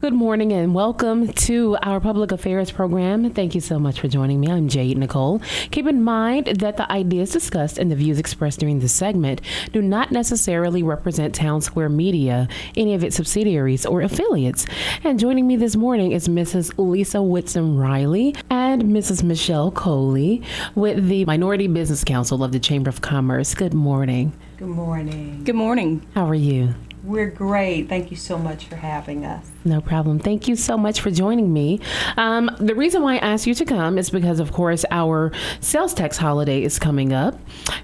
Good morning and welcome to our public affairs program. Thank you so much for joining me. I'm Jade Nicole. Keep in mind that the ideas discussed and the views expressed during this segment do not necessarily represent Town Square Media, any of its subsidiaries or affiliates. And joining me this morning is Mrs. Lisa Whitson Riley and Mrs. Michelle Coley with the Minority Business Council of the Chamber of Commerce. Good morning. Good morning. Good morning. How are you? We're great. Thank you so much for having us. No problem. Thank you so much for joining me. The reason why I asked you to come is because, of course, our sales tax holiday is coming up.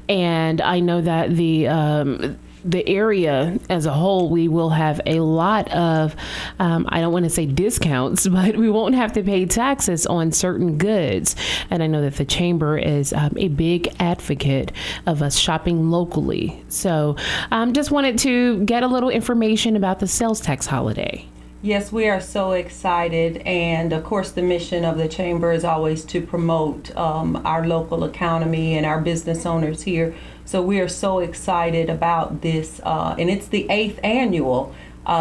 And I know that the area as a whole, we will have a lot of, I don't want to say discounts, but we won't have to pay taxes on certain goods. And I know that the chamber is a big advocate of us shopping locally. So just wanted to get a little information about the sales tax holiday. Yes, we are so excited. And of course, the mission of the chamber is always to promote our local economy and our business owners here. So we are so excited about this. And it's the 8th annual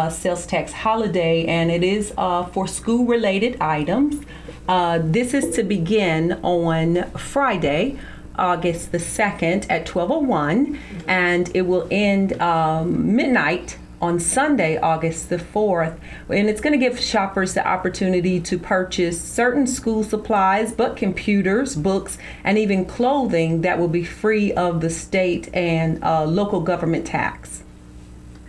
sales tax holiday, and it is for school-related items. This is to begin on Friday, August the 2nd at 12:01, and it will end midnight on Sunday, August the 4th, and it's going to give shoppers the opportunity to purchase certain school supplies, but computers, books, and even clothing that will be free of the state and local government tax.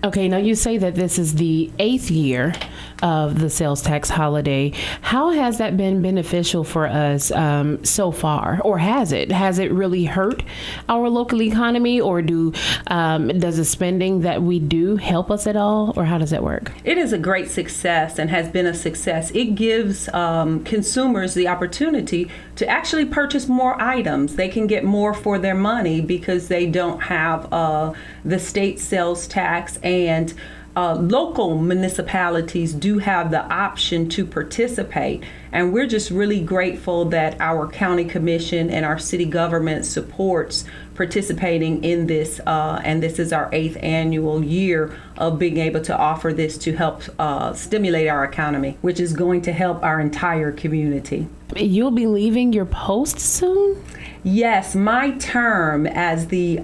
Okay, now you say that this is the 8th year of the sales tax holiday. How has that been beneficial for us so far, or has it? Has it really hurt our local economy, or does the spending that we do help us at all, or how does that work? It is a great success and has been a success. It gives consumers the opportunity to actually purchase more items. They can get more for their money because they don't have the state sales tax, and local municipalities do have the option to participate. And we're just really grateful that our county commission and our city government supports participating in this. And this is our 8th annual year of being able to offer this to help stimulate our economy, which is going to help our entire community. You'll be leaving your post soon? Yes, my term as the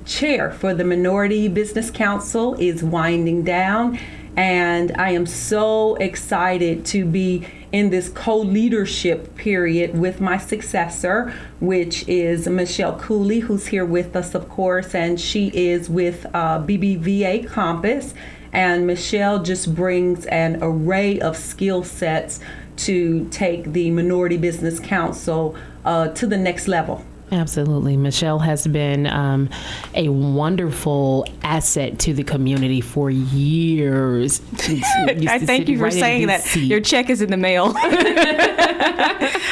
chair for the Minority Business Council is winding down, and I am so excited to be in this co-leadership period with my successor, which is Michelle Coley, who's here with us, of course, and she is with BBVA Compass. And Michelle just brings an array of skill sets to take the Minority Business Council to the next level. Absolutely. Michelle has been a wonderful asset to the community for years. I thank you for saying that. Your check is in the mail.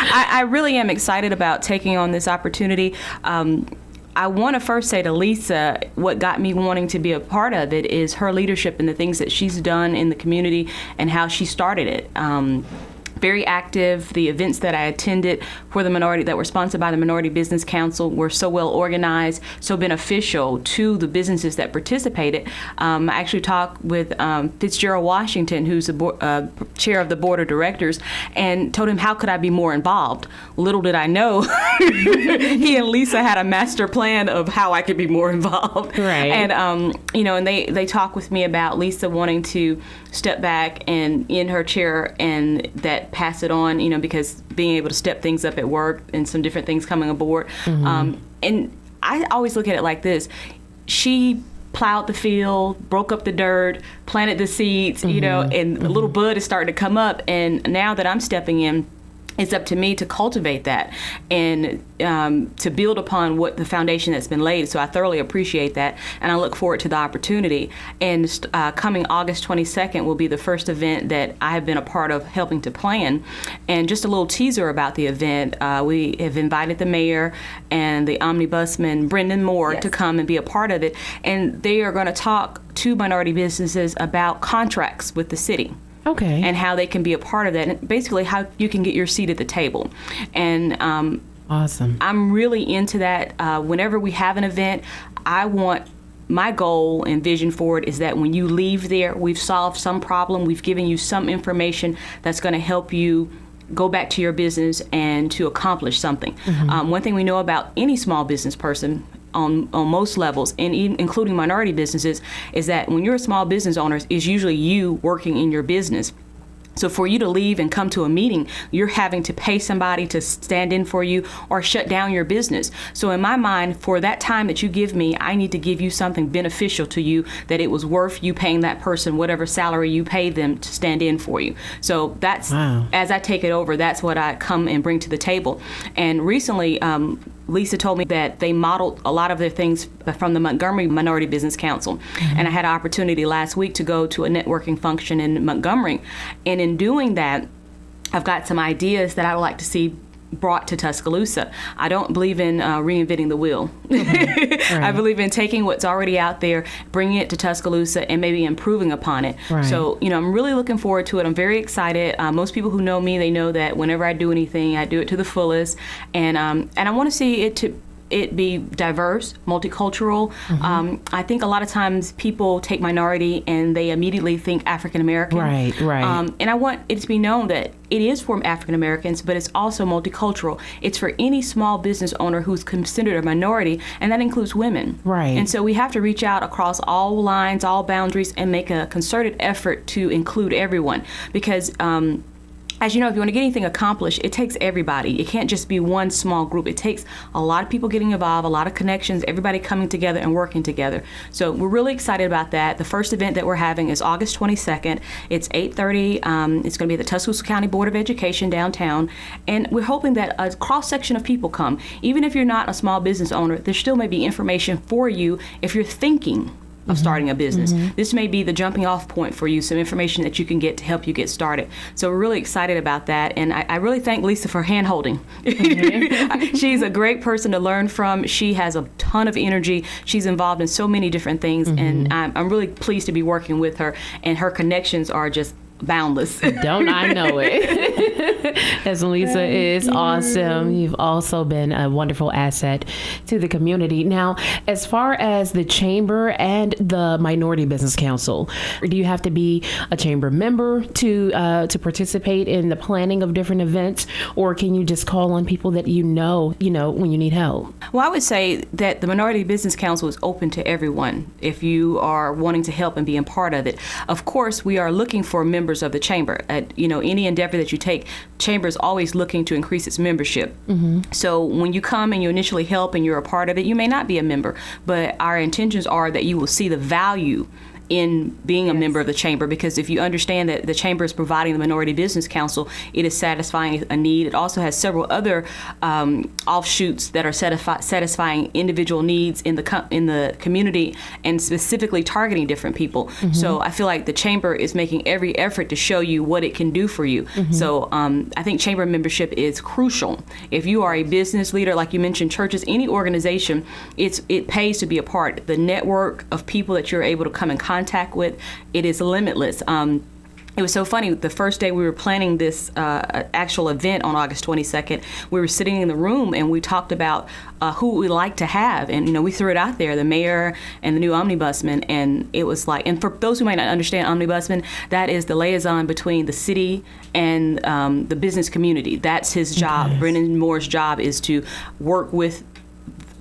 I really am excited about taking on this opportunity. I want to first say to Lisa, what got me wanting to be a part of it is her leadership and the things that she's done in the community and how she started it. Very active. The events that I attended for the minority that were sponsored by the Minority Business Council were so well organized, so beneficial to the businesses that participated. I actually talked with Fitzgerald Washington, who's the chair of the board of directors, and told him how could I be more involved. Little did I know, he and Lisa had a master plan of how I could be more involved. Right. And and they talked with me about Lisa wanting to step back and in her chair and that pass it on, because being able to step things up at work and some different things coming aboard. Mm-hmm. And I always look at it like this. She plowed the field, broke up the dirt, planted the seeds, and a little bud is starting to come up. And now that I'm stepping in, it's up to me to cultivate that and to build upon what the foundation that's been laid. So I thoroughly appreciate that, and I look forward to the opportunity. And coming August 22nd will be the first event that I have been a part of helping to plan. And just a little teaser about the event, we have invited the mayor and the omnibusman, Brendan Moore, to come and be a part of it. And they are going to talk to minority businesses about contracts with the city. Okay. And how they can be a part of that, and basically how you can get your seat at the table. And awesome. I'm really into that. Whenever we have an event, I want my goal and vision for it is that when you leave there, we've solved some problem, we've given you some information that's going to help you go back to your business and to accomplish something. One thing we know about any small business person on most levels, and even including minority businesses, is that when you're a small business owner, it's usually you working in your business. So for you to leave and come to a meeting, you're having to pay somebody to stand in for you or shut down your business. So in my mind, for that time that you give me, I need to give you something beneficial to you, that it was worth you paying that person whatever salary you paid them to stand in for you. So that's, as I take it over, that's what I come and bring to the table. And recently, Lisa told me that they modeled a lot of their things from the Montgomery Minority Business Council. And I had an opportunity last week to go to a networking function in Montgomery. And in doing that, I've got some ideas that I would like to see brought to Tuscaloosa. I don't believe in reinventing the wheel. I believe in taking what's already out there, bringing it to Tuscaloosa, and maybe improving upon it. So, I'm really looking forward to it. I'm very excited. Most people who know me, they know that whenever I do anything, I do it to the fullest. And I want to see it be diverse, multicultural. I think a lot of times people take minority and they immediately think African American. Right. And I want it to be known that it is for African Americans, but it's also multicultural. It's for any small business owner who's considered a minority, and that includes women. And so we have to reach out across all lines, all boundaries, and make a concerted effort to include everyone. Because as you know, if you want to get anything accomplished, it takes everybody. It can't just be one small group. It takes a lot of people getting involved, a lot of connections, everybody coming together and working together. So we're really excited about that. The first event that we're having is August 22nd. It's 8:30. It's going to be at the Tuscaloosa County Board of Education downtown. And we're hoping that a cross-section of people come. Even if you're not a small business owner, there still may be information for you if you're thinking of starting a business. This may be the jumping off point for you, some information that you can get to help you get started. So we're really excited about that. And I really thank Lisa for hand holding. She's a great person to learn from. She has a ton of energy. She's involved in so many different things. And I'm really pleased to be working with her. And her connections are just boundless. Don't I know it? As Lisa is awesome. You've also been a wonderful asset to the community. Now, as far as the chamber and the Minority Business Council, do you have to be a chamber member to participate in the planning of different events, or can you just call on people that you know when you need help? Well, I would say that the Minority Business Council is open to everyone if you are wanting to help and be a part of it. Of course, we are looking for members of the chamber. Any endeavor that you take, chamber is always looking to increase its membership. So when you come and you initially help and you're a part of it, you may not be a member, but our intentions are that you will see the value in being a member of the chamber, because if you understand that the chamber is providing the Minority Business Council, it is satisfying a need. It also has several other offshoots that are satisfying individual needs in the community, and specifically targeting different people. So I feel like the chamber is making every effort to show you what it can do for you. So I think chamber membership is crucial. If you are a business leader, like you mentioned, churches, any organization, it pays to be a part. The network of people that you're able to come in contact with, it is limitless. It was so funny. The first day we were planning this actual event on August 22nd, we were sitting in the room and we talked about who we like to have. And, we threw it out there, the mayor and the new omnibusman. And it was like, and for those who might not understand omnibusman, that is the liaison between the city and the business community. That's his job. Yes. Brendan Moore's job is to work with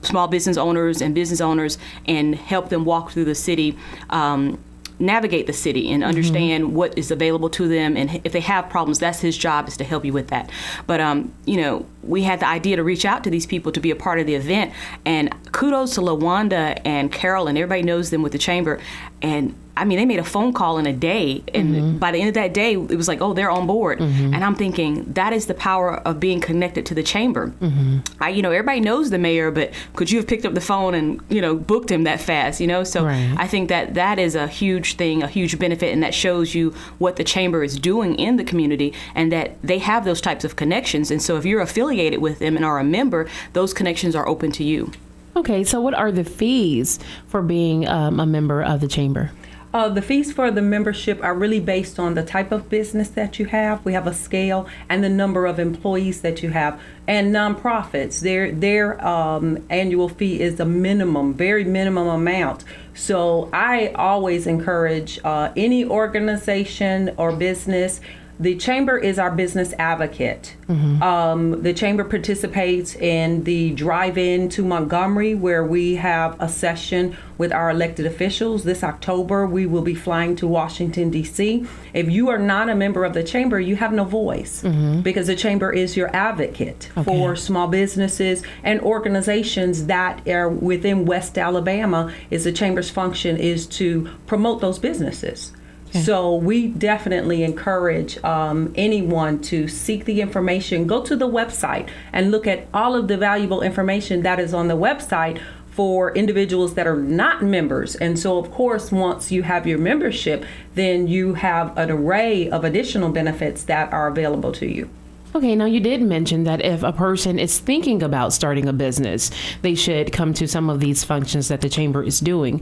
small business owners and business owners and help them walk through the city, navigate the city and understand what is available to them. And if they have problems, that's his job, is to help you with that. But, we had the idea to reach out to these people to be a part of the event. And kudos to LaWanda and Carol, and everybody knows them with the chamber. And they made a phone call in a day, and by the end of that day, it was like, oh, they're on board. And I'm thinking, that is the power of being connected to the chamber. Everybody knows the mayor, but could you have picked up the phone and, booked him that fast, So right. I think that is a huge thing, a huge benefit, and that shows you what the chamber is doing in the community, and that they have those types of connections. And so if you're affiliated with them and are a member, those connections are open to you. Okay, so what are the fees for being a member of the chamber? The fees for the membership are really based on the type of business that you have. We have a scale and the number of employees that you have. And nonprofits, their annual fee is a minimum, very minimum amount. So I always encourage any organization or business. The Chamber is our business advocate. The Chamber participates in the drive-in to Montgomery, where we have a session with our elected officials. This October, we will be flying to Washington, D.C. If you are not a member of the Chamber, you have no voice, because the Chamber is your advocate for small businesses and organizations that are within West Alabama. Is the Chamber's function is to promote those businesses. So we definitely encourage anyone to seek the information, go to the website and look at all of the valuable information that is on the website for individuals that are not members. And so, of course, once you have your membership, then you have an array of additional benefits that are available to you. Okay, now you did mention that if a person is thinking about starting a business, they should come to some of these functions that the Chamber is doing.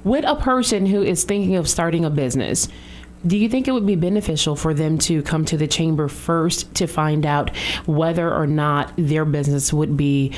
With a person who is thinking of starting a business, do you think it would be beneficial for them to come to the Chamber first to find out whether or not their business would be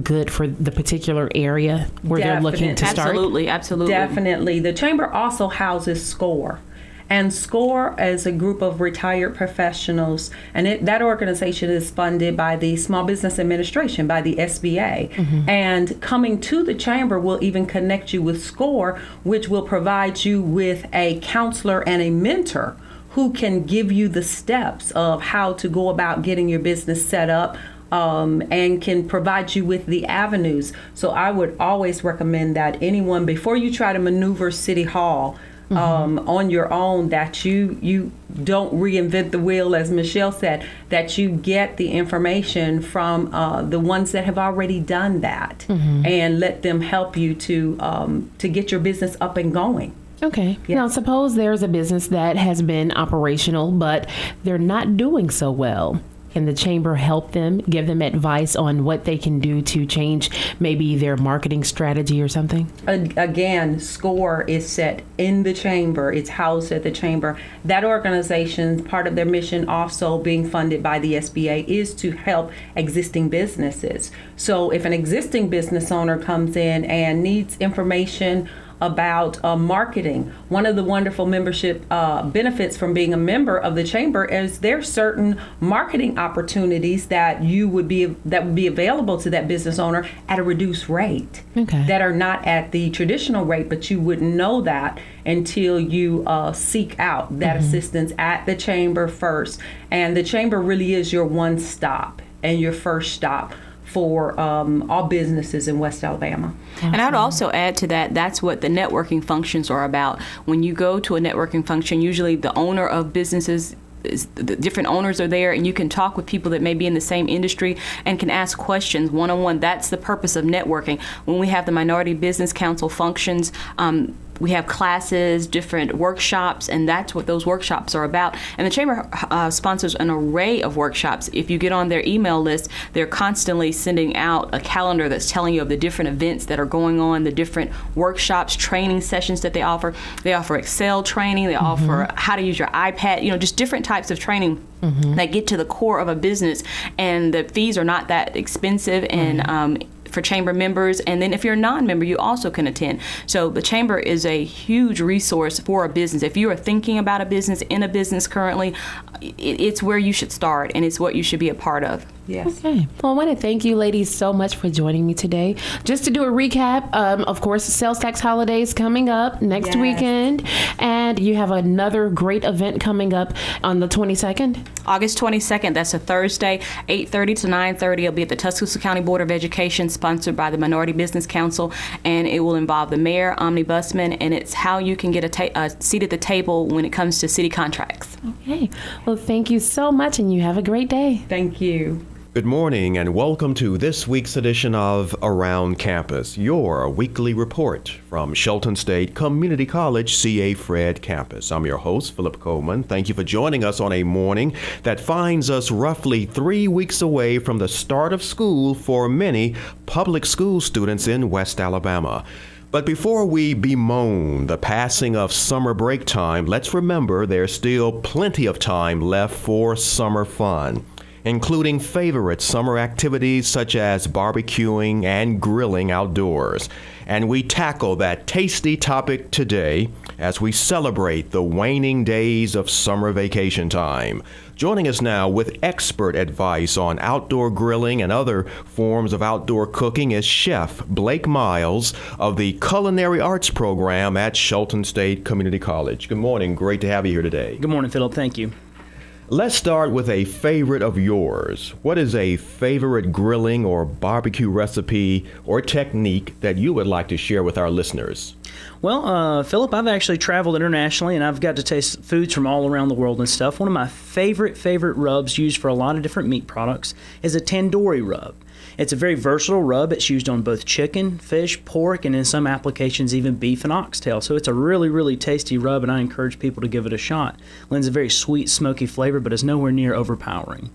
good for the particular area where they're looking to start? Absolutely. Definitely. The Chamber also houses SCORE. And SCORE is a group of retired professionals, and that organization is funded by the Small Business Administration, by the SBA. And coming to the Chamber will even connect you with SCORE, which will provide you with a counselor and a mentor who can give you the steps of how to go about getting your business set up, and can provide you with the avenues. So I would always recommend that anyone, before you try to maneuver City Hall, on your own, that you don't reinvent the wheel, as Michelle said, that you get the information from the ones that have already done that, and let them help you to get your business up and going. Okay. Yes. Now, suppose there's a business that has been operational, but they're not doing so well. Can the Chamber help them, give them advice on what they can do to change maybe their marketing strategy or something? Again, SCORE is set in the Chamber. It's housed at the Chamber. That organization, part of their mission also being funded by the SBA, is to help existing businesses. So if an existing business owner comes in and needs information about marketing, one of the wonderful membership benefits from being a member of the Chamber is there's certain marketing opportunities that would be available to that business owner at a reduced rate, that are not at the traditional rate, but you wouldn't know that until you seek out that assistance at the Chamber first. And the Chamber really is your one stop and your first stop for all businesses in West Alabama. And I would also add to that, that's what the networking functions are about. When you go to a networking function, usually the owner of businesses, the different owners are there, and you can talk with people that may be in the same industry and can ask questions one-on-one. That's the purpose of networking. When we have the Minority Business Council functions, we have classes, different workshops, and that's what those workshops are about. And the Chamber sponsors an array of workshops. If you get on their email list, they're constantly sending out a calendar that's telling you of the different events that are going on, the different workshops, training sessions that they offer. They offer Excel training, they offer how to use your iPad, just different types of training that get to the core of a business. And the fees are not that expensive, and for Chamber members, and then if you're a non-member, you also can attend. So the Chamber is a huge resource for a business. If you are thinking about a business, in a business currently, it's where you should start, and it's what you should be a part of. Yes. Okay. Well, I want to thank you ladies so much for joining me today. Just to do a recap, of course, sales tax holidays coming up next weekend, and you have another great event coming up on the 22nd. August 22nd, that's a Thursday, 8:30 to 9:30. It'll be at the Tuscaloosa County Board of Education, sponsored by the Minority Business Council, and it will involve the mayor, omnibusman, and it's how you can get a seat at the table when it comes to city contracts. Okay. Well, thank you so much, and you have a great day. Thank you. Good morning and welcome to this week's edition of Around Campus, your weekly report from Shelton State Community College C.A. Fred campus. I'm your host, Philip Coleman. Thank you for joining us on a morning that finds us roughly 3 weeks away from the start of school for many public school students in West Alabama. But before we bemoan the passing of summer break time, let's remember there's still plenty of time left for summer fun, including favorite summer activities such as barbecuing and grilling outdoors. And we tackle that tasty topic today as we celebrate the waning days of summer vacation time. Joining us now with expert advice on outdoor grilling and other forms of outdoor cooking is Chef Blake Miles of the Culinary Arts Program at Shelton State Community College. Good morning. Great to have you here today. Good morning, Philip. Thank you. Let's start with a favorite of yours. What is a favorite grilling or barbecue recipe or technique that you would like to share with our listeners? Well, Philip, I've actually traveled internationally, and I've got to taste foods from all around the world and stuff. One of my favorite rubs used for a lot of different meat products is a tandoori rub. It's a very versatile rub. It's used on both chicken, fish, pork, and in some applications even beef and oxtail. So it's a really tasty rub, and I encourage people to give it a shot. Lends a very sweet, smoky flavor, but is nowhere near overpowering.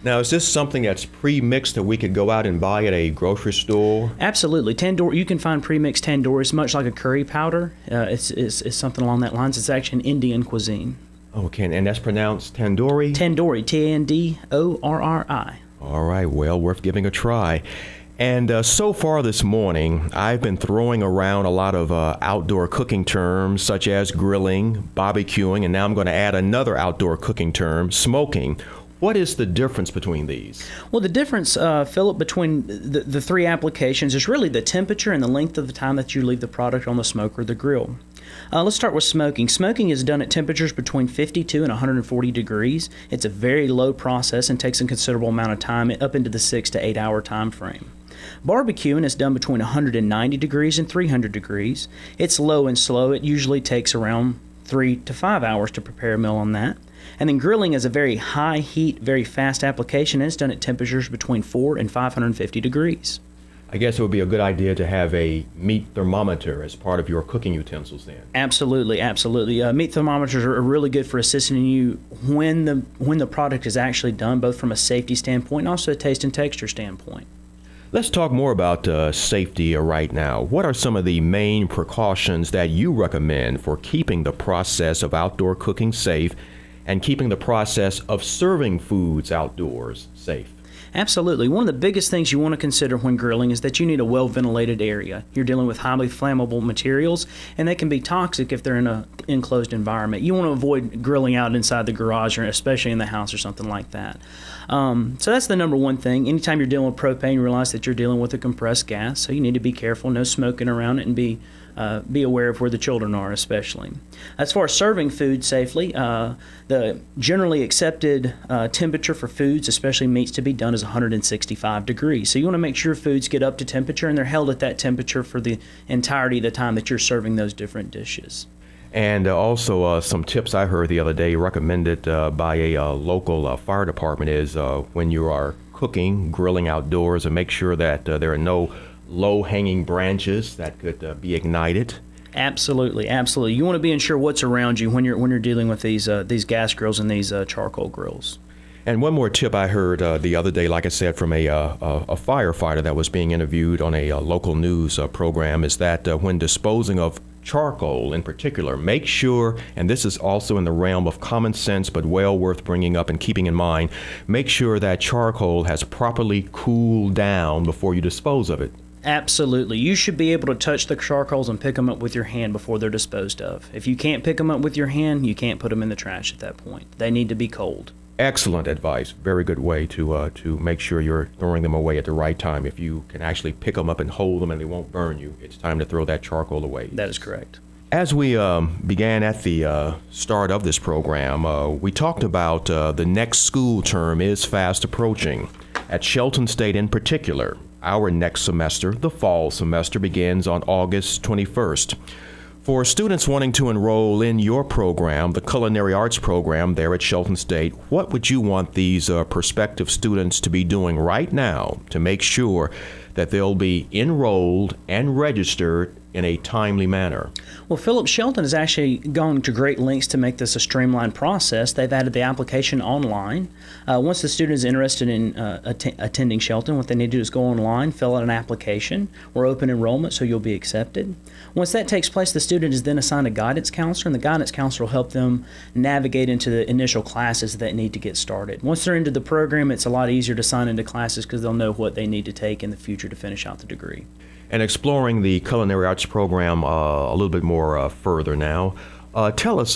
Now, is this something that's pre-mixed that we could go out and buy at a grocery store? Absolutely. Tandoori, you can find pre-mixed tandoori. It's much like a curry powder. It's something along that lines. It's actually an Indian cuisine. Okay, and that's pronounced tandoori? Tandoori, T-A-N-D-O-R-R-I. All right, well, worth giving a try. And so far this morning, I've been throwing around a lot of outdoor cooking terms such as grilling, barbecuing, and now I'm going to add another outdoor cooking term, smoking. What is the difference between these? Well, the difference, Philip, between the three applications is really the temperature and the length of the time that you leave the product on the smoke or the grill. Let's start with smoking. Smoking is done at temperatures between 52 and 140 degrees. It's a very low process and takes a considerable amount of time, up into the 6 to 8 hour time frame. Barbecuing is done between 190 degrees and 300 degrees. It's low and slow. It usually takes around 3 to 5 hours to prepare a meal on that. And then grilling is a very high heat, very fast application, and it's done at temperatures between 4 and 550 degrees. I guess it would be a good idea to have a meat thermometer as part of your cooking utensils then. Absolutely. Meat thermometers are really good for assisting you when the product is actually done, both from a safety standpoint and also a taste and texture standpoint. Let's talk more about safety right now. What are some of the main precautions that you recommend for keeping the process of outdoor cooking safe and keeping the process of serving foods outdoors safe? Absolutely. One of the biggest things you want to consider when grilling is that you need a well-ventilated area. You're dealing with highly flammable materials, and they can be toxic if they're in an enclosed environment. You want to avoid grilling out inside the garage, or especially in the house or something like that. So that's the number one thing. Anytime you're dealing with propane, realize that you're dealing with a compressed gas, so you need to be careful, no smoking around it, and be aware of where the children are, especially. As far as serving food safely, the generally accepted temperature for foods, especially meats to be done, is 165 degrees. So you want to make sure foods get up to temperature and they're held at that temperature for the entirety of the time that you're serving those different dishes. And also some tips I heard the other day recommended by a local fire department is when you are cooking, grilling outdoors, and make sure that there are no low-hanging branches that could be ignited. Absolutely. You want to be sure what's around you when you're dealing with these gas grills and these charcoal grills. And one more tip I heard the other day, like I said, from a firefighter that was being interviewed on a local news program, is that when disposing of charcoal in particular, make sure, and this is also in the realm of common sense but well worth bringing up and keeping in mind, make sure that charcoal has properly cooled down before you dispose of it. Absolutely. You should be able to touch the charcoals and pick them up with your hand before they're disposed of. If you can't pick them up with your hand, you can't put them in the trash at that point. They need to be cold. Excellent advice. Very good way to make sure you're throwing them away at the right time. If you can actually pick them up and hold them and they won't burn you, it's time to throw that charcoal away. That is correct. As we began at the start of this program, we talked about the next school term is fast approaching. At Shelton State in particular, our next semester, the fall semester, begins on August 21st. For students wanting to enroll in your program, the Culinary Arts Program there at Shelton State, what would you want these prospective students to be doing right now to make sure that they'll be enrolled and registered in a timely manner? Well, Philip, Shelton has actually gone to great lengths to make this a streamlined process. They've added the application online. Once the student is interested in attending Shelton, what they need to do is go online, fill out an application. We're open enrollment, so you'll be accepted. Once that takes place, the student is then assigned a guidance counselor, and the guidance counselor will help them navigate into the initial classes that need to get started. Once they're into the program, it's a lot easier to sign into classes because they'll know what they need to take in the future to finish out the degree. And exploring the culinary arts program a little bit more further now, tell us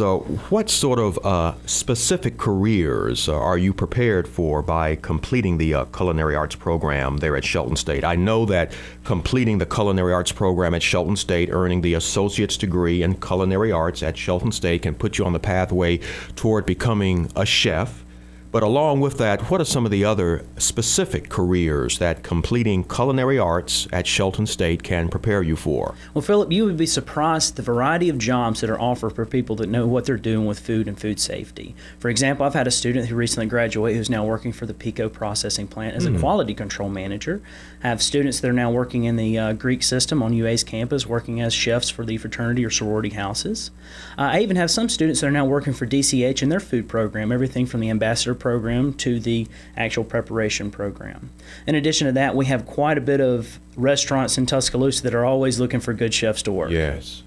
what sort of specific careers are you prepared for by completing the culinary arts program there at Shelton State? I know that completing the culinary arts program at Shelton State, earning the associate's degree in culinary arts at Shelton State can put you on the pathway toward becoming a chef. But along with that, what are some of the other specific careers that completing culinary arts at Shelton State can prepare you for? Well, Philip, you would be surprised at the variety of jobs that are offered for people that know what they're doing with food and food safety. For example, I've had a student who recently graduated who's now working for the Pico processing plant as a quality control manager. I have students that are now working in the Greek system on UA's campus, working as chefs for the fraternity or sorority houses. I even have some students that are now working for DCH in their food program, everything from the ambassador program to the actual preparation program. In addition to that, we have quite a bit of restaurants in Tuscaloosa that are always looking for good chefs to work. Yes.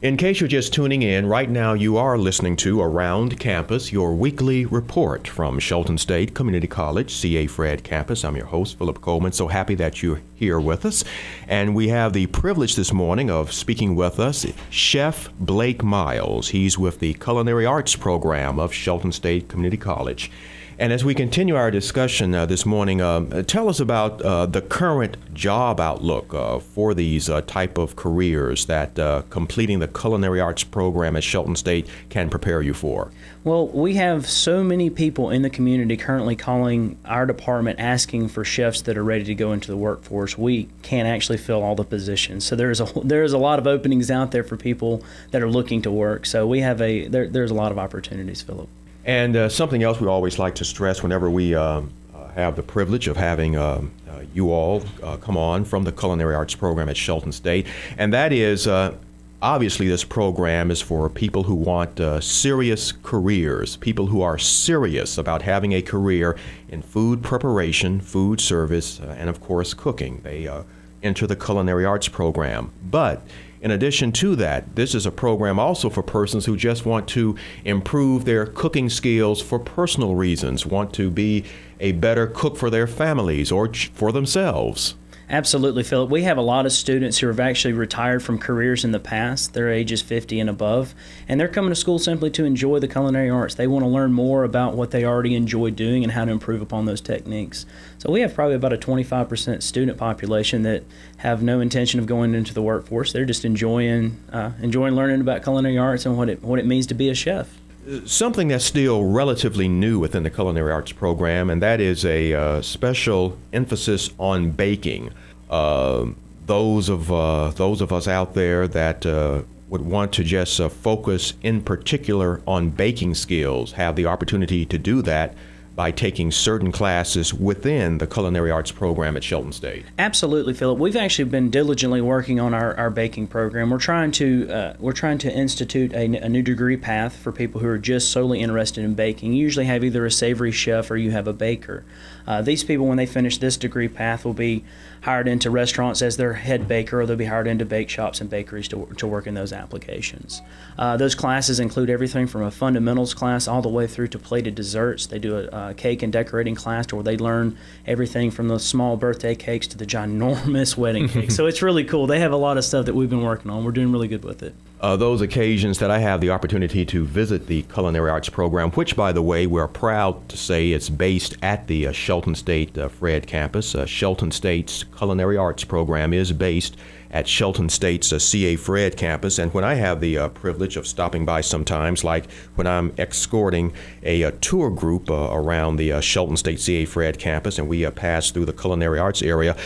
In case you're just tuning in, right now you are listening to Around Campus, your weekly report from Shelton State Community College, C.A. Fred campus. I'm your host, Philip Coleman. So happy that you're here with us. And we have the privilege this morning of speaking with us, Chef Blake Miles. He's with the Culinary Arts Program of Shelton State Community College. And as we continue our discussion this morning, tell us about the current job outlook for these type of careers that completing the culinary arts program at Shelton State can prepare you for. Well, we have so many people in the community currently calling our department asking for chefs that are ready to go into the workforce. We can't actually fill all the positions. So there's a lot of openings out there for people that are looking to work. So we have there's a lot of opportunities, Philip. And something else we always like to stress whenever we have the privilege of having you all come on from the Culinary Arts Program at Shelton State, and that is obviously this program is for people who want serious careers, people who are serious about having a career in food preparation, food service, and of course cooking. They enter the Culinary Arts Program. But in addition to that, this is a program also for persons who just want to improve their cooking skills for personal reasons, want to be a better cook for their families or for themselves. Absolutely, Philip. We have a lot of students who have actually retired from careers in the past. They're ages 50 and above, and they're coming to school simply to enjoy the culinary arts. They want to learn more about what they already enjoy doing and how to improve upon those techniques. So we have probably about a 25% student population that have no intention of going into the workforce. They're just enjoying learning about culinary arts and what it means to be a chef. Something that's still relatively new within the Culinary Arts Program, and that is a special emphasis on baking. Those of us out there that would want to just focus in particular on baking skills have the opportunity to do that by taking certain classes within the Culinary Arts Program at Shelton State. Absolutely, Philip. We've actually been diligently working on our baking program. We're trying to institute a new degree path for people who are just solely interested in baking. You usually have either a savory chef or you have a baker. These people, when they finish this degree path, will be hired into restaurants as their head baker, or they'll be hired into bake shops and bakeries to work in those applications. Those classes include everything from a fundamentals class all the way through to plated desserts. They do a cake and decorating class where they learn everything from the small birthday cakes to the ginormous wedding cakes. So it's really cool. They have a lot of stuff that we've been working on. We're doing really good with it. Those occasions that I have the opportunity to visit the Culinary Arts Program, which, by the way, we're proud to say it's based at the Shelton State Fred campus. Shelton State's Culinary Arts Program is based at Shelton State's C.A. Fred campus. And when I have the privilege of stopping by sometimes, like when I'm escorting a tour group around the Shelton State C.A. Fred campus, and we pass through the Culinary Arts area,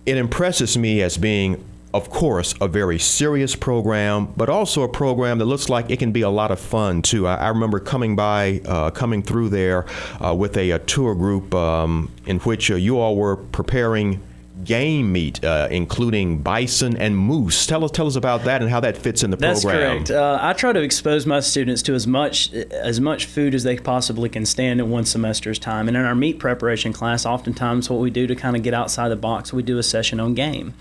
it impresses me as being, of course, a very serious program, but also a program that looks like it can be a lot of fun, too. I remember coming through there with a tour group in which you all were preparing game meat, including bison and moose. Tell us about that and how that fits in the That's program. correct. I try to expose my students to as much food as they possibly can stand in one semester's time. And in our meat preparation class, oftentimes what we do to kind of get outside the box, we do a session on game.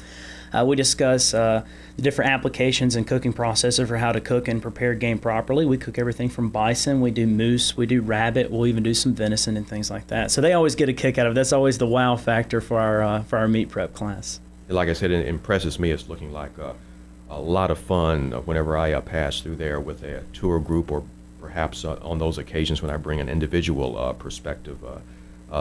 We discuss the different applications and cooking processes for how to cook and prepare game properly. We cook everything from bison, we do moose, we do rabbit, we'll even do some venison and things like that. So they always get a kick out of it. That's always the wow factor for our meat prep class. Like I said, it impresses me. It's looking like a lot of fun whenever I pass through there with a tour group, or perhaps on those occasions when I bring an individual perspective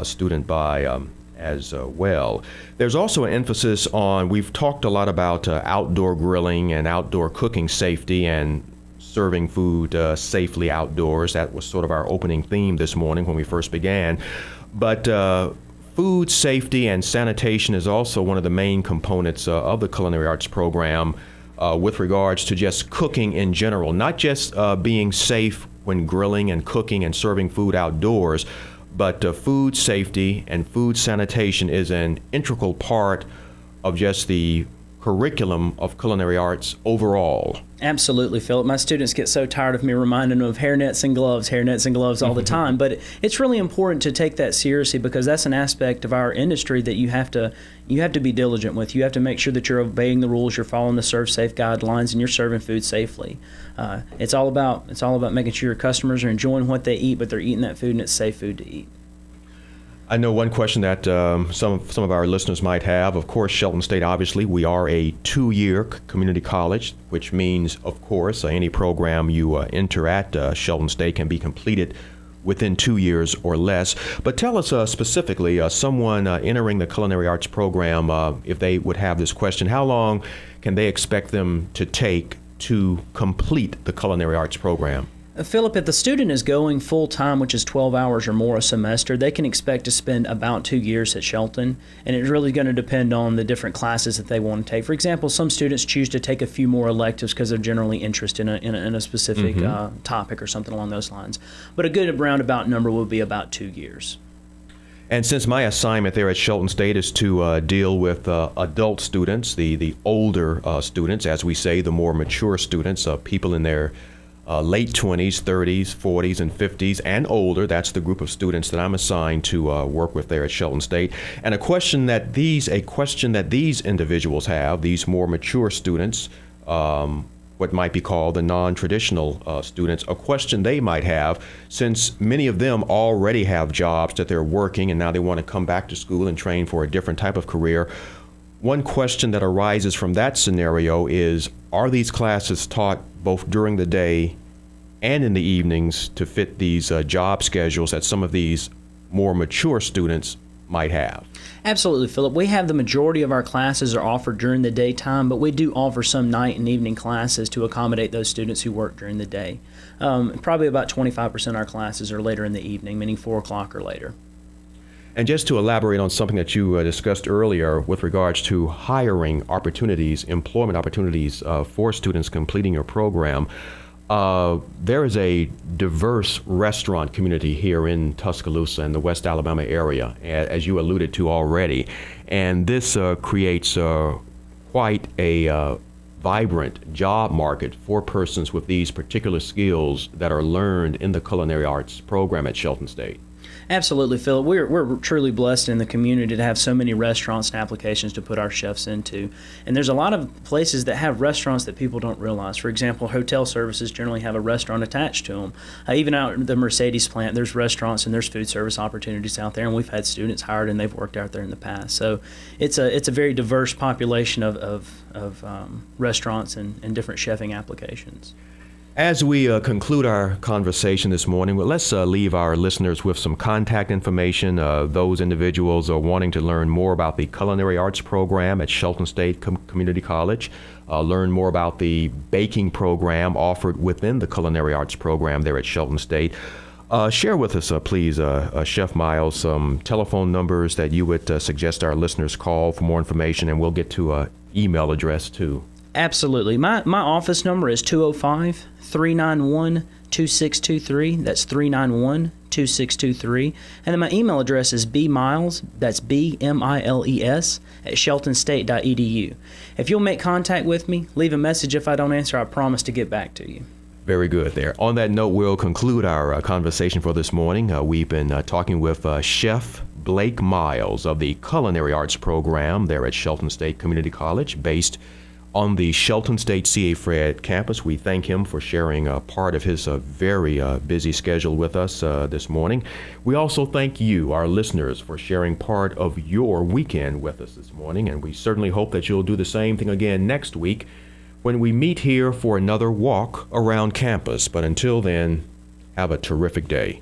student by as well. There's also an emphasis on, we've talked a lot about outdoor grilling and outdoor cooking safety and serving food safely outdoors. That was sort of our opening theme this morning when we first began. But food safety and sanitation is also one of the main components of the culinary arts program with regards to just cooking in general, not just being safe when grilling and cooking and serving food outdoors, but food safety and food sanitation is an integral part of just the curriculum of culinary arts overall. Absolutely, Philip. My students get so tired of me reminding them of hairnets and gloves all the time. But it's really important to take that seriously, because that's an aspect of our industry that you have to be diligent with. You have to make sure that you're obeying the rules, you're following the Serve Safe guidelines, and you're serving food safely. It's all about making sure your customers are enjoying what they eat, but they're eating that food and it's safe food to eat. I know one question that some of our listeners might have. Of course, Shelton State, obviously, we are a 2-year community college, which means, of course, any program you enter at Shelton State can be completed within 2 years or less. But tell us specifically, someone entering the culinary arts program, if they would have this question, how long can they expect them to take to complete the culinary arts program? Philip, if the student is going full-time, which is 12 hours or more a semester, they can expect to spend about 2 years at Shelton, and it's really going to depend on the different classes that they want to take. For example, some students choose to take a few more electives because they're generally interested in a specific topic or something along those lines. But a good roundabout number would be about 2 years. And since my assignment there at Shelton State is to deal with adult students, the older students, as we say, the more mature students, people in their late 20s, 30s, 40s, and 50s, and older. That's the group of students that I'm assigned to work with there at Shelton State. And a question that these individuals have, these more mature students, what might be called the non-traditional students, a question they might have, since many of them already have jobs that they're working and now they want to come back to school and train for a different type of career. One question that arises from that scenario is, are these classes taught both during the day and in the evenings to fit these job schedules that some of these more mature students might have? Absolutely, Philip. We have the majority of our classes are offered during the daytime, but we do offer some night and evening classes to accommodate those students who work during the day. Probably about 25% of our classes are later in the evening, meaning 4 o'clock or later. And just to elaborate on something that you discussed earlier with regards to hiring opportunities, employment opportunities for students completing your program, there is a diverse restaurant community here in Tuscaloosa and the West Alabama area, as you alluded to already. And this creates quite a vibrant job market for persons with these particular skills that are learned in the culinary arts program at Shelton State. Absolutely, Philip. We're truly blessed in the community to have so many restaurants and applications to put our chefs into. And there's a lot of places that have restaurants that people don't realize. For example, hotel services generally have a restaurant attached to them. Even out at the Mercedes plant, there's restaurants and there's food service opportunities out there, and we've had students hired and they've worked out there in the past. So it's a very diverse population of restaurants and different chefing applications. As we conclude our conversation this morning, well, let's leave our listeners with some contact information. Those individuals are wanting to learn more about the culinary arts program at Shelton State Community College, learn more about the baking program offered within the culinary arts program there at Shelton State. Share with us, please, Chef Miles, some telephone numbers that you would suggest our listeners call for more information, and we'll get to an email address too. Absolutely. My office number is 205-391-2688. 391-2623. That's 391-2623. And then my email address is bmiles, that's B-M-I-L-E-S, at sheltonstate.edu. If you'll make contact with me, leave a message. If I don't answer, I promise to get back to you. Very good there. On that note, we'll conclude our conversation for this morning. We've been talking with Chef Blake Miles of the Culinary Arts Program there at Shelton State Community College, based on the Shelton State C.A. Fred campus. We thank him for sharing part of his very busy schedule with us this morning. We also thank you, our listeners, for sharing part of your weekend with us this morning, and we certainly hope that you'll do the same thing again next week when we meet here for another walk around campus. But until then, have a terrific day.